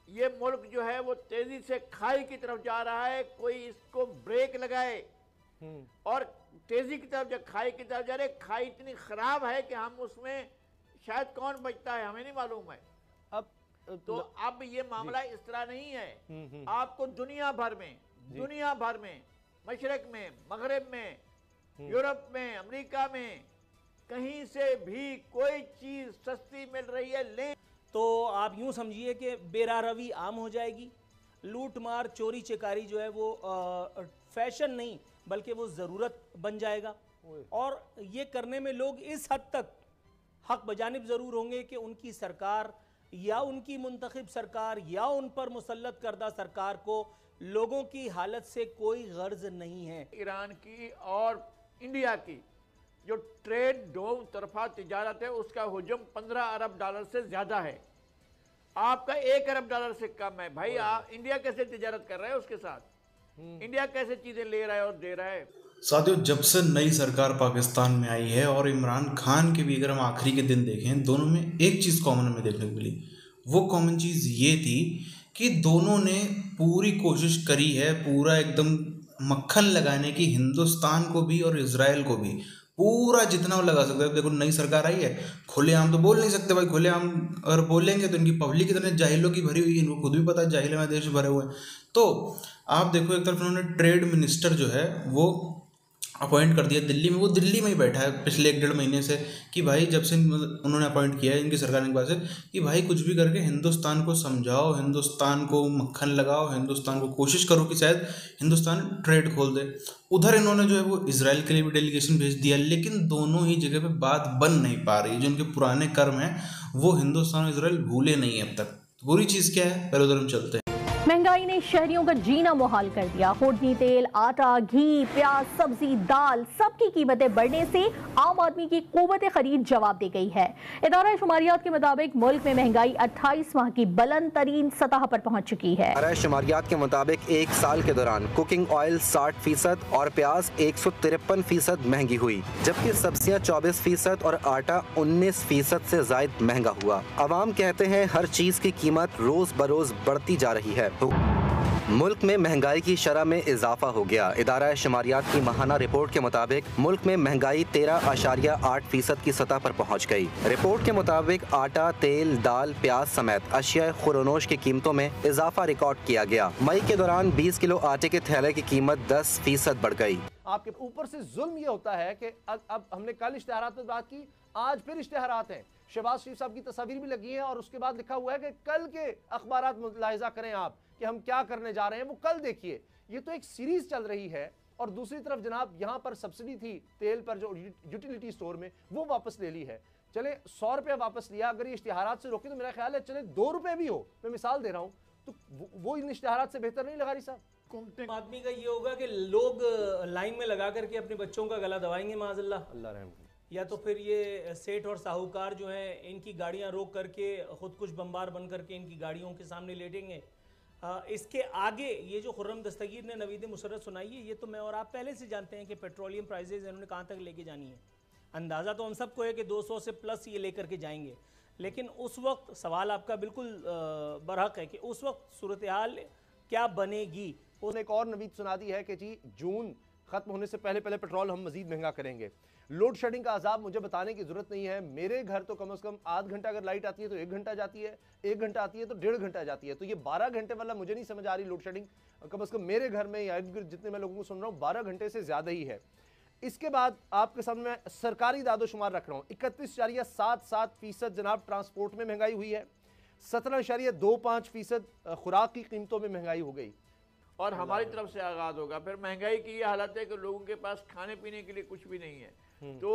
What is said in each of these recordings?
ये मुल्क जो है वो तेजी से खाई की तरफ जा रहा है, कोई इसको ब्रेक लगाए। और तेजी की तरफ जब खाई की तरफ जा रहे, खाई इतनी खराब है कि हम उसमें शायद कौन बचता है हमें नहीं मालूम है। तो अब ये मामला इस तरह नहीं है। आपको दुनिया भर में मशरक में, मगरब में, यूरोप में, अमेरिका में कहीं से भी कोई चीज सस्ती मिल रही है ले। तो आप यूं समझिए कि बेरारवी आम हो जाएगी, लूट मार चोरी चकारी जो है वो फैशन नहीं बल्कि वो ज़रूरत बन जाएगा। और ये करने में लोग इस हद तक हक बजानिब ज़रूर होंगे कि उनकी सरकार या उनकी मुंतखब सरकार या उन पर मुसल्लत करदा सरकार को लोगों की हालत से कोई गर्ज नहीं है। ईरान की और इंडिया की जो ट्रेड दो तरफा तिजारत है उसका हुजूम 15 अरब डॉलर से ज्यादा है, आपका 1 अरब डॉलर से कम है। भाई आप इंडिया कैसे तिजारत कर रहा है उसके साथ, इंडिया कैसे चीजें ले रहा है और दे रहा है। साथियों, जब से नई सरकार पाकिस्तान में आई है और इमरान खान के भी अगर हम आखिरी के दिन देखें, दोनों में एक चीज़ कॉमन हमें देखने को मिली। वो कॉमन चीज़ ये थी कि दोनों ने पूरी कोशिश करी है, पूरा एकदम मक्खन लगाने की, हिंदुस्तान को भी और इजराइल को भी पूरा जितना वो लगा सकते हैं। देखो नई सरकार आई है, खुलेआम तो बोल नहीं सकते भाई, खुलेआम अगर बोलेंगे तो इनकी पब्लिक इतने जाहिलों की भरी हुई है, इनको खुद भी पता है जाहिल में देश भरे हुए हैं। तो आप देखो एक तरफ उन्होंने ट्रेड मिनिस्टर जो है वो अपॉइंट कर दिया दिल्ली में, वो दिल्ली में ही बैठा है पिछले 1-1.5 महीने से कि भाई जब से उन्होंने अपॉइंट किया है इनकी सरकार के पास से कि भाई कुछ भी करके हिंदुस्तान को समझाओ, हिंदुस्तान को मक्खन लगाओ, हिंदुस्तान को कोशिश करो कि शायद हिंदुस्तान ट्रेड खोल दे। उधर इन्होंने जो है वो इजराइल के लिए भी डेलीगेशन भेज दिया, लेकिन दोनों ही जगह पे बात बन नहीं पा रही। जो उनके पुराने कर्म हैं वो हिंदुस्तान और इजराइल भूले नहीं है अब तक। बुरी चीज़ क्या है, पहले उधर हम चलते हैं। महंगाई ने शहरियों का जीना मुहाल कर दिया। खुर्दनी तेल, आटा, घी, प्याज, सब्जी, दाल सबकी कीमतें बढ़ने से आम आदमी की कुव्वत खरीद जवाब दे गई है। इदारा शुमारियात के मुताबिक मुल्क में महंगाई 28 माह की बुलंद तरीन सतह पर पहुंच चुकी है। इदारा शुमारियात के मुताबिक एक साल के दौरान कुकिंग ऑयल 60% और प्याज 153% महंगी हुई, जबकि सब्जियां 24% और आटा 19% से ज्यादा महंगा हुआ। अवाम कहते हैं हर चीज की कीमत रोज बरोज बढ़ती जा रही है। मुल्क में महंगाई की शरह में इजाफा हो गया। इदारा शुमारियात की माहाना रिपोर्ट के मुताबिक मुल्क में महंगाई 13.8% की सतह पर पहुंच गई। रिपोर्ट के मुताबिक आटा, तेल, दाल, प्याज समेत अशिया खुरनोश की कीमतों में इजाफा रिकॉर्ड किया गया। मई के दौरान 20 किलो आटे के थैले की कीमत 10% बढ़ गई। आपके ऊपर से जुल्म ये होता है कि अब हमने कल इश्तिहारात में बात की, आज फिर इश्तिहारात हैं। शहबाज शरीफ साहब की तस्वीर भी लगी है और उसके बाद लिखा हुआ है कि कल के अखबारात मुलाहिजा करें आप कि हम क्या करने जा रहे हैं, वो कल देखिए। ये तो एक सीरीज चल रही है। और दूसरी तरफ जनाब यहाँ पर सब्सिडी थी तेल पर जो यूटिलिटी स्टोर में, वो वापस ले ली है। चले 100 रुपया वापस लिया, अगर ये इश्तिहारात से रोके तो मेरा ख्याल है चले 2 रुपये भी हो, मैं मिसाल दे रहा हूँ, तो वो इन इश्तिहारात से बेहतर नहीं लगा रही साहब। आदमी का ये होगा कि लोग लाइन में लगा करके अपने बच्चों का गला दबाएंगे माज़अल्लाह, अल्लाह रहम, या तो फिर ये सेठ और साहूकार जो हैं इनकी गाड़ियां रोक करके खुद कुछ बम्बार बन करके इनकी गाड़ियों के सामने लेटेंगे। इसके आगे ये जो खुर्रम दस्तगीर ने नवीद मुसर्रत सुनाई है, ये तो मैं और आप पहले से जानते हैं कि पेट्रोलियम प्राइसेस इन्होंने कहाँ तक लेके जानी है। अंदाज़ा तो हम सबको है कि 200 से प्लस ये लेकर के जाएंगे, लेकिन उस वक्त सवाल आपका बिल्कुल बरहक है कि उस वक्त सूरत हाल क्या बनेगी। उसने एक और नवीद सुना दी है कि जी जून खत्म होने से पहले पहले पेट्रोल हम मजीद महंगा करेंगे। लोड शेडिंग का अजाब मुझे बताने की जरूरत नहीं है। मेरे घर तो कम से कम आध घंटा अगर लाइट आती है तो 1 घंटा जाती है, 1 घंटा आती है तो 1.5 घंटा जाती है। तो ये 12 घंटे वाला मुझे नहीं समझ आ रही लोड शेडिंग। कम से कम मेरे घर में या जितने मैं लोगों को सुन रहा हूँ 12 घंटे से ज्यादा ही है। इसके बाद आपके सामने सरकारी दादोशुमार रख रहा हूँ। 31.77% जनाब ट्रांसपोर्ट में महंगाई हुई है। 17.25% खुराक की कीमतों में महंगाई हो गई। और हमारी तरफ से आगाज होगा। फिर महंगाई की ये हालत है कि लोगों के पास खाने पीने के लिए कुछ भी नहीं है। तो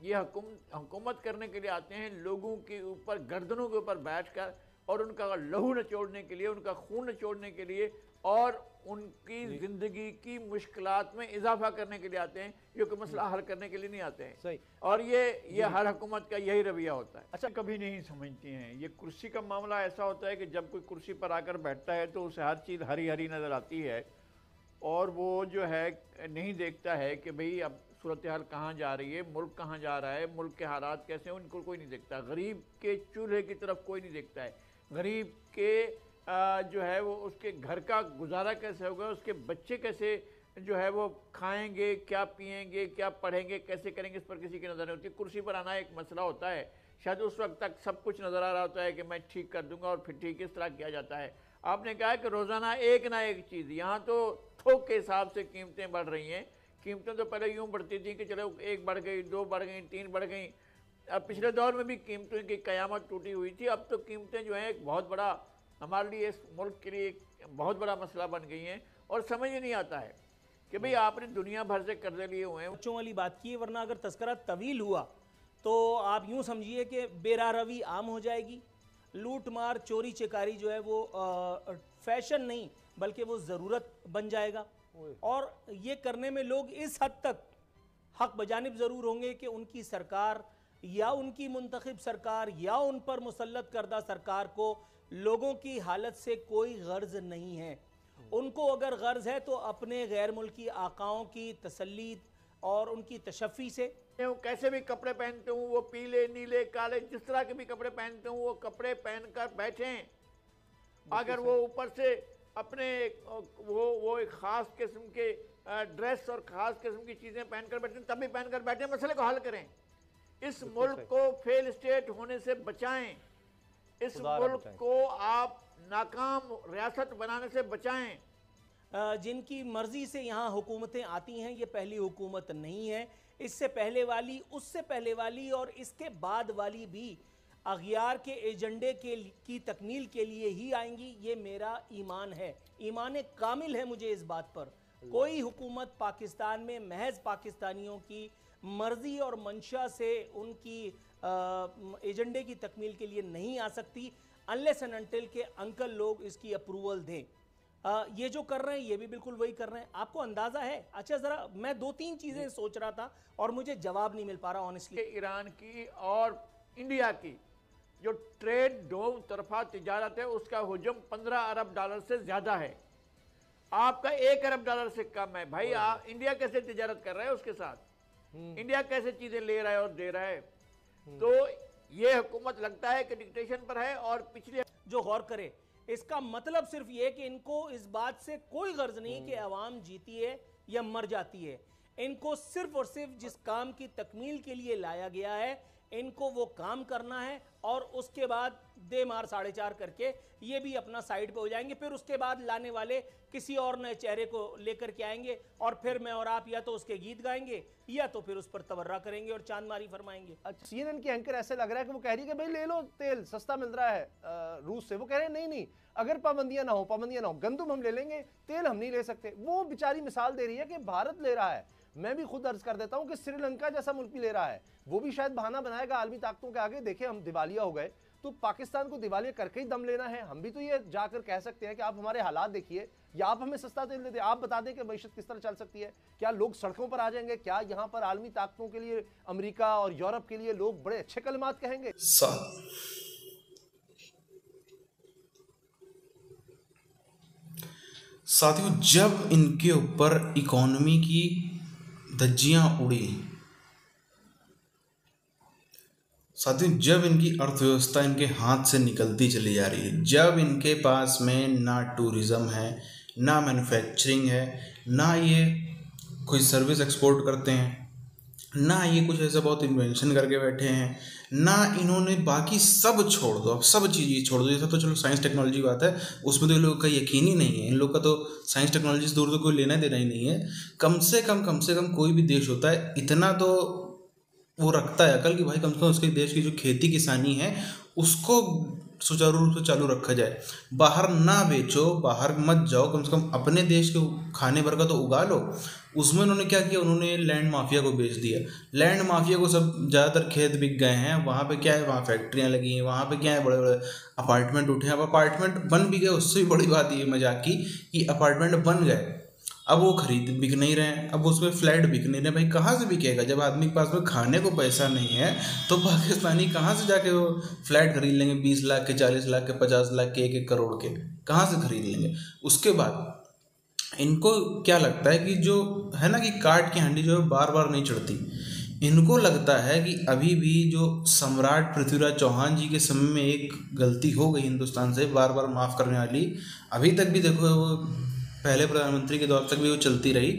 ये हुकूमत करने के लिए आते हैं लोगों के ऊपर, गर्दनों के ऊपर बैठकर, और उनका लहू नचोड़ने के लिए, उनका खून नचोड़ने के लिए और उनकी जिंदगी की मुश्किलात में इजाफा करने के लिए आते हैं। ये कोई मसला हल करने के लिए नहीं आते हैं। सही। और ये हर हुकूमत का यही रवैया होता है। अच्छा, कभी नहीं समझती हैं। ये कुर्सी का मामला ऐसा होता है कि जब कोई कुर्सी पर आकर बैठता है तो उसे हर चीज़ हरी हरी नज़र आती है और वो जो है नहीं देखता है कि भाई अब सूरत हाल कहाँ जा रही है, मुल्क कहाँ जा रहा है, मुल्क के हालात कैसे हैं, उनको कोई नहीं देखता। गरीब के चूल्हे की तरफ कोई नहीं देखता है, गरीब के जो है वो उसके घर का गुजारा कैसे होगा, उसके बच्चे कैसे जो है वो खाएंगे, क्या पिएंगे, क्या पढ़ेंगे, कैसे करेंगे, इस पर किसी की नज़र नहीं होती। कुर्सी पर आना एक मसला होता है, शायद उस वक्त तक सब कुछ नज़र आ रहा होता है कि मैं ठीक कर दूंगा और फिर ठीक इस तरह किया जाता है। आपने कहा कि रोज़ाना एक ना एक चीज़, यहाँ तो थोक के हिसाब से कीमतें बढ़ रही हैं। कीमतें तो पहले यूँ बढ़ती थी कि चलो 1 बढ़ गई, 2 बढ़ गई, 3 बढ़ गई। अब पिछले दौर में भी कीमतों की क़यामत टूटी हुई थी। अब तो कीमतें जो हैं एक बहुत बड़ा हमारे लिए, इस मुल्क के लिए एक बहुत बड़ा मसला बन गई हैं और समझ ही नहीं आता है कि भाई आपने दुनिया भर से कर्जे लिए हुए हैं। बच्चों वाली बात की है, वरना अगर तस्करा तवील हुआ तो आप यूं समझिए कि बेरारवी आम हो जाएगी। लूट मार चोरी चिकारी जो है वो फैशन नहीं बल्कि वो ज़रूरत बन जाएगा। और ये करने में लोग इस हद तक हक बजानिब ज़रूर होंगे कि उनकी सरकार या उनकी मुंतखब सरकार या उन पर मुसल्लत करदा सरकार को लोगों की हालत से कोई गर्ज नहीं है। उनको अगर गर्ज है तो अपने गैर मुल्की आकाओं की तसल्ली और उनकी तशफ़ी से। वो कैसे भी कपड़े पहनते हूँ, वो पीले नीले काले जिस तरह के भी कपड़े पहनते हूँ, वो कपड़े पहनकर बैठें। अगर वो ऊपर से अपने वो एक ख़ास किस्म के ड्रेस और ख़ास किस्म की चीज़ें पहनकर बैठें, तभी पहनकर बैठें, मसले को हल करें। इस मुल्क को फेल स्टेट होने से बचाएं, इस मुल्क को आप नाकाम रियासत बनाने से बचाएं। जिनकी मर्जी से यहाँ हुकूमतें आती हैं, ये पहली हुकूमत नहीं है। इससे पहले वाली, उससे पहले वाली और इसके बाद वाली भी अगियार के एजेंडे की तकमील के लिए ही आएंगी। ये मेरा ईमान है, ईमान कामिल है मुझे इस बात पर। कोई हुकूमत पाकिस्तान में महज पाकिस्तानियों की मर्जी और मंशा से उनकी एजेंडे की तकमील के लिए नहीं आ सकती अनलेस एंड अनटिल के अंकल लोग इसकी अप्रूवल दें। ये जो कर रहे हैं ये भी बिल्कुल वही कर रहे हैं। आपको अंदाज़ा है? अच्छा ज़रा मैं 2-3 चीज़ें सोच रहा था और मुझे जवाब नहीं मिल पा रहा ऑनेस्टली। ईरान की और इंडिया की जो ट्रेड दो तरफा तिजारत है उसका हुजूम 15 अरब डॉलर से ज़्यादा है। आपका 1 अरब डॉलर से कम है। भाई इंडिया कैसे तिजारत कर रहा है उसके साथ? इंडिया कैसे चीज़ें ले रहा है और दे रहा है? तो ये हुकूमत लगता है कि डिक्टेशन पर है। और पिछले जो गौर करे, इसका मतलब सिर्फ ये कि इनको इस बात से कोई गर्ज नहीं कि अवाम जीती है या मर जाती है। इनको सिर्फ और सिर्फ जिस काम की तकमील के लिए लाया गया है इनको वो काम करना है और उसके बाद दे मार 4.5 करके ये भी अपना साइड पे हो जाएंगे। फिर उसके बाद लाने वाले किसी और नए चेहरे को लेकर के आएंगे और फिर मैं और आप या तो उसके गीत गाएंगे या तो फिर उस पर तवर्रा करेंगे और चांदमारी फरमाएंगे। अच्छा, CNN की एंकर ऐसे लग रहा है कि वो कह रही है कि भाई ले लो तेल, सस्ता मिल रहा है रूस से। वो कह रहे हैं नहीं नहीं, अगर पाबंदियां ना हो, गंदम हम ले लेंगे, तेल हम नहीं ले सकते। वो बेचारी मिसाल दे रही है कि भारत ले रहा है। मैं भी खुद अर्ज कर देता हूं कि श्रीलंका जैसा मुल्क भी ले रहा है। वो भी शायद बहाना बनाएगा आलमी ताकतों के आगे, देखे हम दिवालिया हो गए तो पाकिस्तान को दिवालिया करके ही दम लेना है। हम भी तो ये जाकर कह सकते हैं कि आप हमारे हालात देखिए या आप हमें सस्ता तेल दे दें, आप बता दें कि मईशत किस तरह चल सकती है। क्या लोग सड़कों पर आ जाएंगे? क्या यहाँ पर आलमी ताकतों के लिए, अमेरिका और यूरोप के लिए लोग बड़े अच्छे कलमात कहेंगे? साथियों, जब इनके ऊपर इकोनॉमी की धज्जियां उड़ी, साथियों जब इनकी अर्थव्यवस्था इनके हाथ से निकलती चली जा रही है, जब इनके पास में ना टूरिज़्म है, ना मैन्युफैक्चरिंग है, ना ये कोई सर्विस एक्सपोर्ट करते हैं, ना ये कुछ ऐसा बहुत इन्वेंशन करके बैठे हैं, ना इन्होंने बाकी सब छोड़ दो, अब सब चीज़ छोड़ दो। ये सब तो चलो साइंस टेक्नोलॉजी बात है, उसमें तो इन लोगों का यकीन ही नहीं है। इन लोग का तो साइंस टेक्नोलॉजी से दूर तो कोई लेना देना ही नहीं है। कम से कम कोई भी देश होता है इतना तो वो रखता है अकल कि भाई कम से कम उसके देश की जो खेती किसानी है उसको सुचारू रूप से चालू रखा जाए। बाहर ना बेचो, बाहर मत जाओ, कम से कम अपने देश के खाने भर का तो उगा लो। उसमें उन्होंने क्या किया, उन्होंने लैंड माफिया को बेच दिया। लैंड माफिया को सब ज़्यादातर खेत बिक गए हैं, वहाँ पे क्या है, वहाँ फैक्ट्रियाँ लगी हैं, वहाँ पे क्या है, बड़े बड़े अपार्टमेंट उठे हैं। अब अपार्टमेंट बन भी गए, उससे भी बड़ी बात ये मजाक की कि अपार्टमेंट बन गए, अब वो बिक नहीं रहे हैं, अब उसमें फ्लैट बिक नहीं रहे। भाई कहाँ से बिकेगा? जब आदमी के पास में खाने को पैसा नहीं है तो पाकिस्तानी कहाँ से जाके वो फ्लैट खरीद लेंगे? 20 लाख के, 40 लाख के, 50 लाख के, 1-1 करोड़ के कहाँ से खरीद लेंगे? उसके बाद इनको क्या लगता है कि जो है ना कि काट की हांडी जो है बार बार नहीं चढ़ती, इनको लगता है कि अभी भी जो सम्राट पृथ्वीराज चौहान जी के समय में एक गलती हो गई हिंदुस्तान से, बार बार माफ़ करने वाली, अभी तक भी देखो वो पहले प्रधानमंत्री के दौर तक भी वो चलती रही।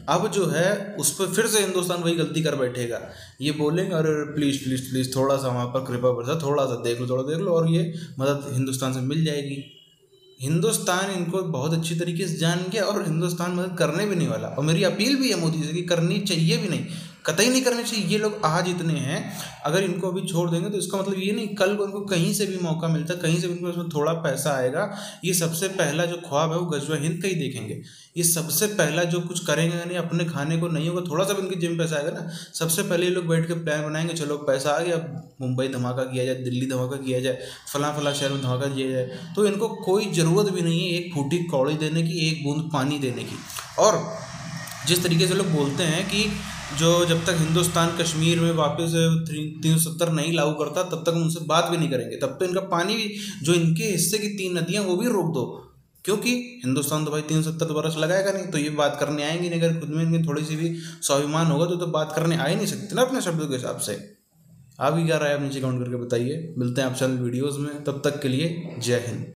अब जो है उस पर फिर से हिंदुस्तान वही गलती कर बैठेगा। ये बोलेंगे अरे प्लीज़ प्लीज़ प्लीज़ थोड़ा सा वहाँ पर कृपा बरसा, थोड़ा सा देख लो, थोड़ा देख लो, और ये मदद हिंदुस्तान से मिल जाएगी। हिंदुस्तान इनको बहुत अच्छी तरीके से जान गया और हिंदुस्तान मदद करने भी नहीं वाला। और मेरी अपील भी है मोदी से कि करनी चाहिए भी नहीं, कतई नहीं करनी चाहिए। ये लोग आज इतने हैं, अगर इनको अभी छोड़ देंगे तो इसका मतलब ये नहीं कल को इनको कहीं से भी मौका मिलता, कहीं से भी इनको इसमें थोड़ा पैसा आएगा, ये सबसे पहला जो ख्वाब है वो गजवा हिंद का ही देखेंगे। ये सबसे पहला जो कुछ करेंगे नहीं, अपने खाने को नहीं होगा, थोड़ा सा भी इनकी जेब में पैसा आएगा ना, सबसे पहले ये लोग बैठ के प्लान बनाएंगे, चलो पैसा आ गया, मुंबई धमाका किया जाए, दिल्ली धमाका किया जाए, फला शहर में धमाका किया जाए। तो इनको कोई ज़रूरत भी नहीं है एक फूटी कौड़ी देने की, एक बूंद पानी देने की। और जिस तरीके से लोग बोलते हैं कि जो जब तक हिंदुस्तान कश्मीर में वापस 370 नहीं लागू करता तब तक हम उनसे बात भी नहीं करेंगे, तब तो इनका पानी भी, जो इनके हिस्से की 3 नदियाँ वो भी रोक दो, क्योंकि हिंदुस्तान तो भाई 370 बरस लगाएगा नहीं, तो ये बात करने आएंगे नहीं। अगर खुद में इनकी थोड़ी सी भी स्वाभिमान होगा तो बात करने आ ही नहीं सकते ना अपने शब्दों के हिसाब से। आप ही क्या राय आप नीचे कमेंट करके बताइए। मिलते हैं आपसे वीडियोज़ में, तब तक के लिए जय हिंद।